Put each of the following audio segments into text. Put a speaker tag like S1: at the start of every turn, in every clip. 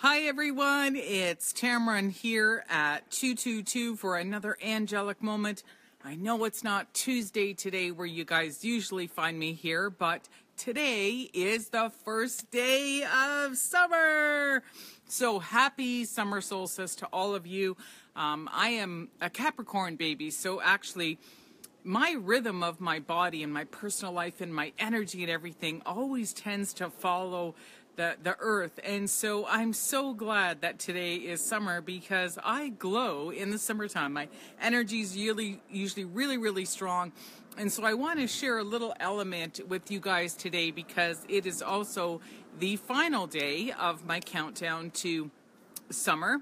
S1: Hi everyone, it's Tammeron here at 222 for another angelic moment. I know it's not Tuesday today where you guys usually find me here, but today is the first day of summer. So happy summer solstice to all of you. I am a Capricorn baby, so actually my rhythm of my body and my personal life and my energy and everything always tends to follow the earth. And so I'm so glad that today is summer because I glow in the summertime. My energy is usually really strong. And so I want to share a little element with you guys today because it is also the final day of my countdown to summer,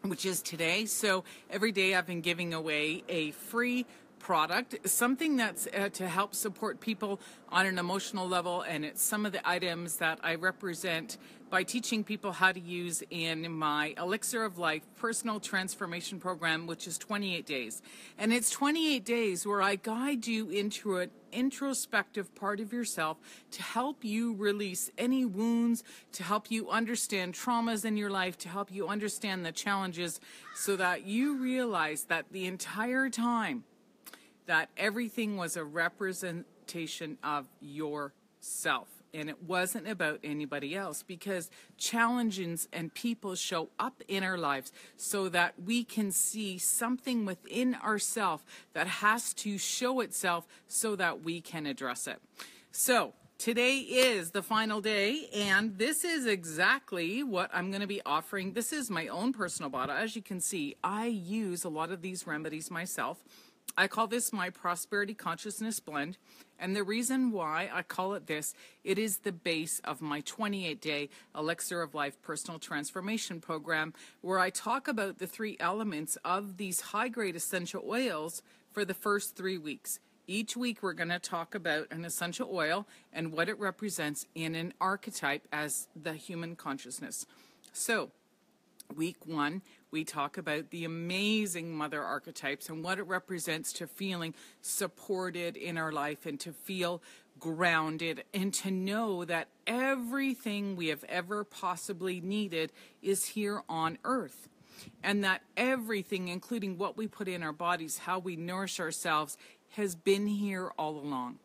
S1: which is today. So every day I've been giving away a free product, something that's to help support people on an emotional level, and it's some of the items that I represent by teaching people how to use in my Elixir of Life personal transformation program, which is 28 days. And it's 28 days where I guide you into an introspective part of yourself to help you release any wounds, to help you understand traumas in your life, to help you understand the challenges so that you realize that the entire time that everything was a representation of yourself and it wasn't about anybody else, because challenges and people show up in our lives so that we can see something within ourselves that has to show itself so that we can address it. So today is the final day, and this is exactly what I'm going to be offering. This is my own personal bottle. As you can see, I use a lot of these remedies myself. I call this my Prosperity Consciousness Blend, and the reason why I call it this, it is the base of my 28-day Elixir of Life personal transformation program, where I talk about the 3 elements of these high-grade essential oils for the first 3 weeks. Each week we're going to talk about an essential oil and what it represents in an archetype as the human consciousness. So, week 1, we talk about the amazing mother archetypes and what it represents to feeling supported in our life and to feel grounded and to know that everything we have ever possibly needed is here on earth. And that everything, including what we put in our bodies, how we nourish ourselves, has been here all along.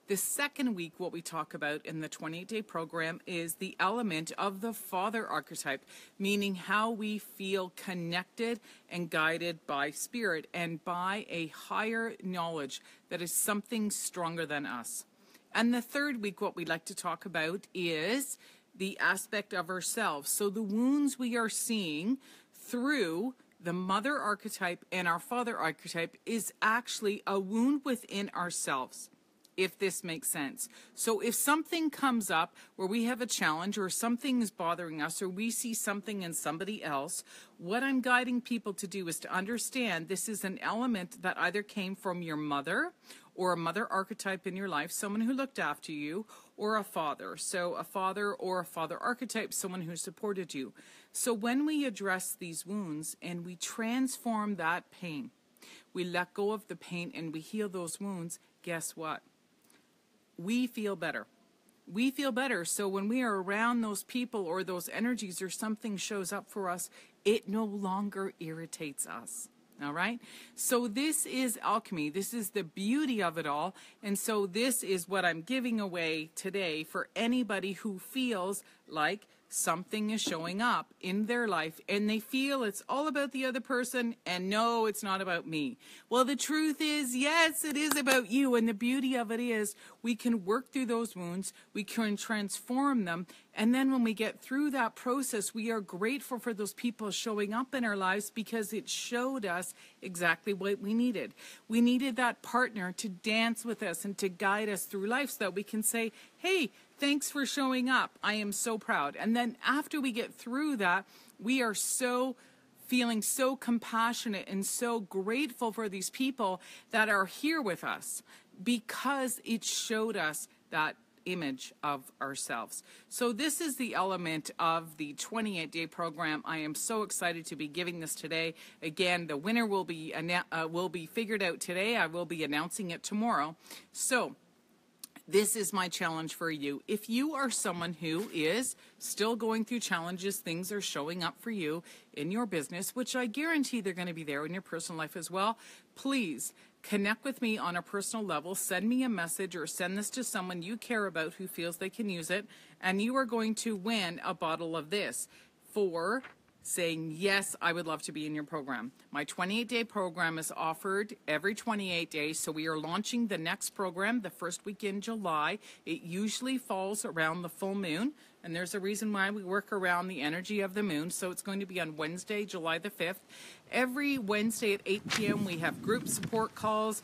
S1: The second week, what we talk about in the 28-day program is the element of the father archetype, meaning how we feel connected and guided by spirit and by a higher knowledge that is something stronger than us. And the third week, what we'd like to talk about is the aspect of ourselves. So the wounds we are seeing through the mother archetype and our father archetype is actually a wound within ourselves, if this makes sense. So if something comes up where we have a challenge or something is bothering us or we see something in somebody else, what I'm guiding people to do is to understand this is an element that either came from your mother or a mother archetype in your life, someone who looked after you, or a father. So a father or a father archetype, someone who supported you. So when we address these wounds and we transform that pain, we let go of the pain and we heal those wounds, guess what? We feel better. We feel better. So when we are around those people or those energies or something shows up for us, it no longer irritates us. All right? So this is alchemy. This is the beauty of it all. And so this is what I'm giving away today for anybody who feels like something is showing up in their life and they feel it's all about the other person and no, it's not about me. Well, the truth is, yes, it is about you. And the beauty of it is we can work through those wounds. We can transform them. And then when we get through that process, we are grateful for those people showing up in our lives because it showed us exactly what we needed. We needed that partner to dance with us and to guide us through life so that we can say, hey, thanks for showing up. I am so proud. And then after we get through that, we are feeling so compassionate and so grateful for these people that are here with us because it showed us that image of ourselves. So this is the element of the 28-day program. I am so excited to be giving this today. Again, the winner will be figured out today. I will be announcing it tomorrow. So This is my challenge for you. If you are someone who is still going through challenges, things are showing up for you in your business, which I guarantee they're going to be there in your personal life as well, please connect with me on a personal level. Send me a message or send this to someone you care about who feels they can use it, and you are going to win a bottle of this for saying, yes, I would love to be in your program. My 28-day program is offered every 28 days, so we are launching the next program the first week in July. It usually falls around the full moon, and there's a reason why we work around the energy of the moon, so it's going to be on Wednesday, July the 5th. Every Wednesday at 8 p.m. we have group support calls.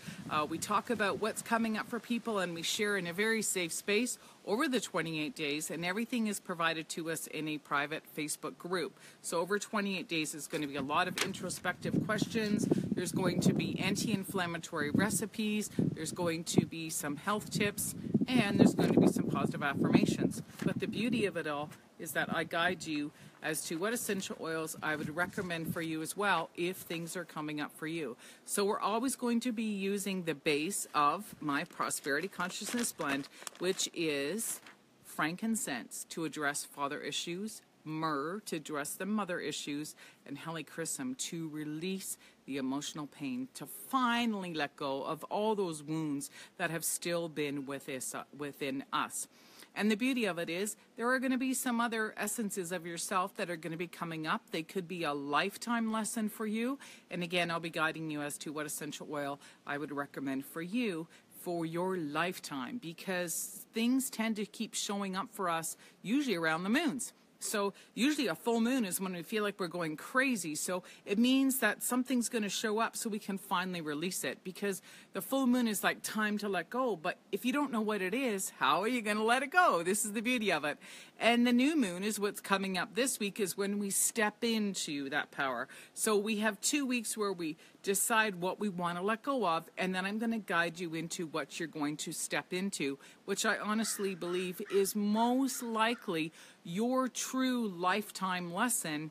S1: We talk about what's coming up for people, and we share in a very safe space over the 28 days, and everything is provided to us in a private Facebook group. So over 28 days is going to be a lot of introspective questions. There's going to be anti-inflammatory recipes. There's going to be some health tips, and there's going to be some positive affirmations. But the beauty of it all is that I guide you as to what essential oils I would recommend for you as well if things are coming up for you. So we're always going to be using the base of my Prosperity Consciousness Blend, which is frankincense to address father issues, myrrh to address the mother issues, and helichrysum to release the emotional pain, to finally let go of all those wounds that have still been within us. And the beauty of it is there are going to be some other essences of yourself that are going to be coming up. They could be a lifetime lesson for you. And again, I'll be guiding you as to what essential oil I would recommend for you for your lifetime, because things tend to keep showing up for us usually around the moons. So usually a full moon is when we feel like we're going crazy. So it means that something's going to show up so we can finally release it, because the full moon is like time to let go. But if you don't know what it is, how are you going to let it go? This is the beauty of it. And the new moon is what's coming up this week, is when we step into that power. So we have 2 weeks where we decide what we want to let go of, and then I'm going to guide you into what you're going to step into, which I honestly believe is most likely your true lifetime lesson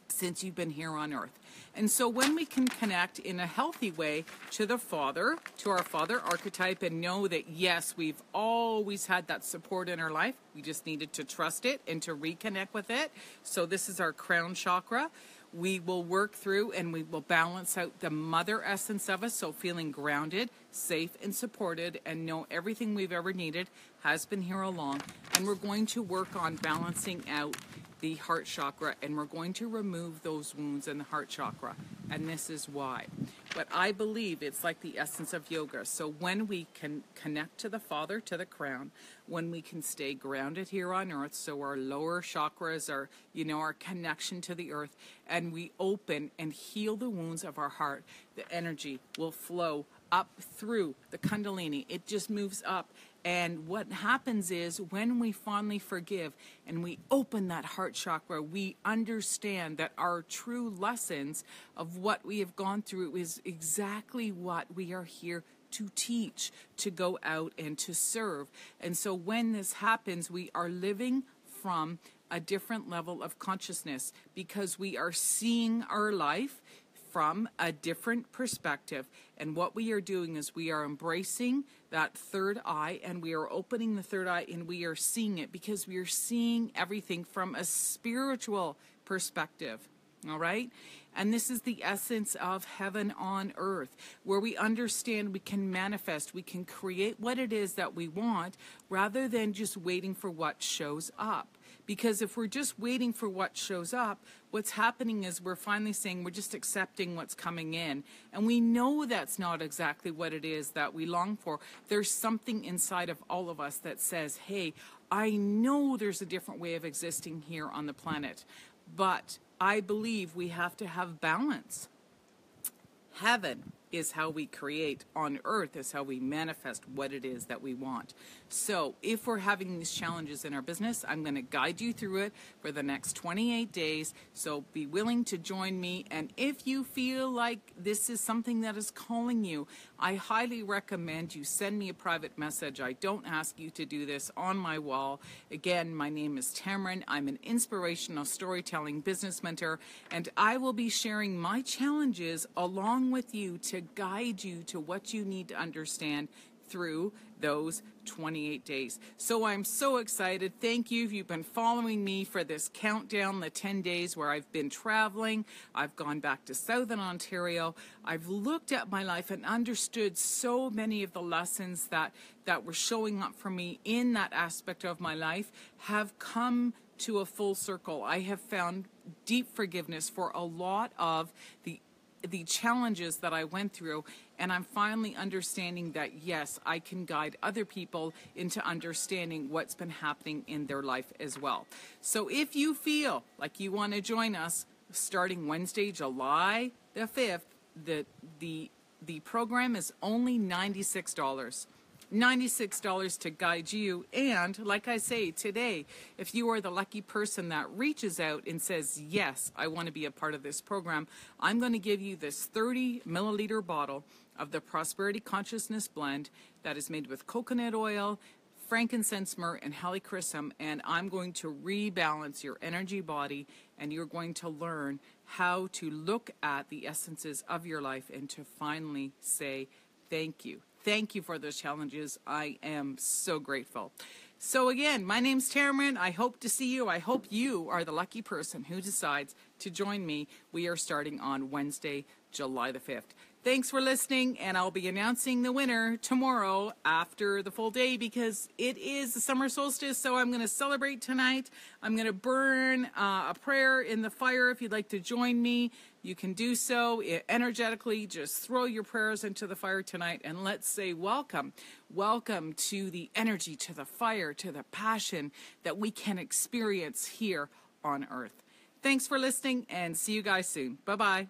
S1: since you've been here on earth. And so when we can connect in a healthy way to the Father, to our Father archetype, and know that yes, we've always had that support in our life, we just needed to trust it and to reconnect with it. So this is our crown chakra. We will work through and we will balance out the mother essence of us, so feeling grounded, safe, and supported, and know everything we've ever needed has been here along. And we're going to work on balancing out the heart chakra, and we're going to remove those wounds in the heart chakra. And this is why. But I believe it's like the essence of yoga. So when we can connect to the Father, to the crown, when we can stay grounded here on earth, so our lower chakras are, our connection to the earth, and we open and heal the wounds of our heart, the energy will flow up through the Kundalini. It just moves up. And what happens is when we finally forgive and we open that heart chakra, we understand that our true lessons of what we have gone through is exactly what we are here to teach, to go out and to serve. And so when this happens, we are living from a different level of consciousness, because we are seeing our life from a different perspective. And what we are doing is we are embracing that third eye, and we are opening the third eye, and we are seeing it because we are seeing everything from a spiritual perspective. All right? And this is the essence of heaven on earth, where we understand we can manifest, we can create what it is that we want, rather than just waiting for what shows up. Because if we're just waiting for what shows up, what's happening is we're finally saying we're just accepting what's coming in. And we know that's not exactly what it is that we long for. There's something inside of all of us that says, hey, I know there's a different way of existing here on the planet. But I believe we have to have balance. Heaven is how we create. On earth is how we manifest what it is that we want. So if we're having these challenges in our business, I'm going to guide you through it for the next 28 days. So be willing to join me. And if you feel like this is something that is calling you, I highly recommend you send me a private message. I don't ask you to do this on my wall. Again, my name is Tammeron. I'm an inspirational storytelling business mentor, and I will be sharing my challenges along with you to guide you to what you need to understand through those 28 days. So I'm so excited. Thank you if you've been following me for this countdown, the 10 days where I've been traveling. I've gone back to Southern Ontario. I've looked at my life and understood so many of the lessons that were showing up for me in that aspect of my life have come to a full circle. I have found deep forgiveness for a lot of the challenges that I went through, and I'm finally understanding that yes, I can guide other people into understanding what's been happening in their life as well. So if you feel like you want to join us starting Wednesday, July the 5th, the program is only $96. $96 to guide you. And like I say today, if you are the lucky person that reaches out and says, yes, I want to be a part of this program, I'm going to give you this 30 milliliter bottle of the Prosperity Consciousness Blend that is made with coconut oil, frankincense, myrrh, and helichrysum, and I'm going to rebalance your energy body, and you're going to learn how to look at the essences of your life and to finally say thank you. Thank you for those challenges. I am so grateful. So again, my name's Tammeron. I hope to see you. I hope you are the lucky person who decides to join me. We are starting on Wednesday, July the 5th. Thanks for listening, and I'll be announcing the winner tomorrow after the full day because it is the summer solstice, so I'm going to celebrate tonight. I'm going to burn a prayer in the fire. If you'd like to join me, you can do so energetically. Just throw your prayers into the fire tonight, and let's say welcome. Welcome to the energy, to the fire, to the passion that we can experience here on Earth. Thanks for listening, and see you guys soon. Bye-bye.